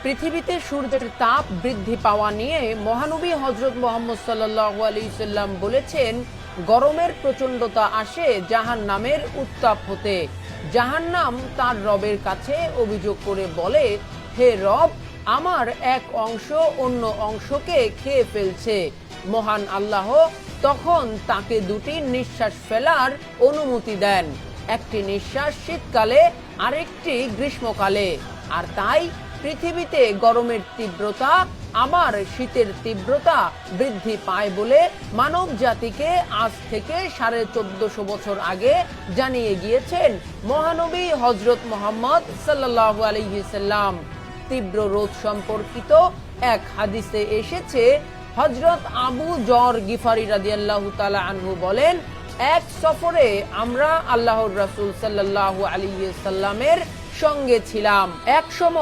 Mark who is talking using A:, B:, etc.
A: পৃথিবীতে সূর্যের তাপ বৃদ্ধি পাওয়া নিয়ে মহানবী হযরত মুহাম্মদ সাল্লাল্লাহু আলাইহি সাল্লাম বলেছেন, গরমের প্রচণ্ডতা আসে জাহান্নামের উত্তাপ হতে। জাহান্নাম তার রবের কাছে অভিযোগ করে বলে, হে রব, আমার এক অংশ অন্য অংশকে খেয়ে ফেলছে। মহান আল্লাহ তখন তাকে দুটি নিঃশ্বাস ফেলার অনুমতি দেন, একটি নিঃশ্বাস শীতকালে, আরেকটি গ্রীষ্মকালে। আর তাই পৃথিবীতে গরমের তীব্রতা আবার শীতের তীব্রতা বৃদ্ধি পায় বলে মানব জাতিকে আজ থেকে 1450 বছর আগে জানিয়ে গিয়েছেন মহানবী হযরত মুহাম্মদ সাল্লাল্লাহু আলাইহি সাল্লাম। তীব্র রোদ সম্পর্কিত এক হাদিসে এসেছে, হযরত আবু যর গিফারি রাদিয়াল্লাহু তাআলা আনহু বলেন, এক সফরে আমরা আল্লাহর রাসূল সাল্লাল্লাহু আলাইহি সাল্লামের সঙ্গে ছিলাম। এক সময়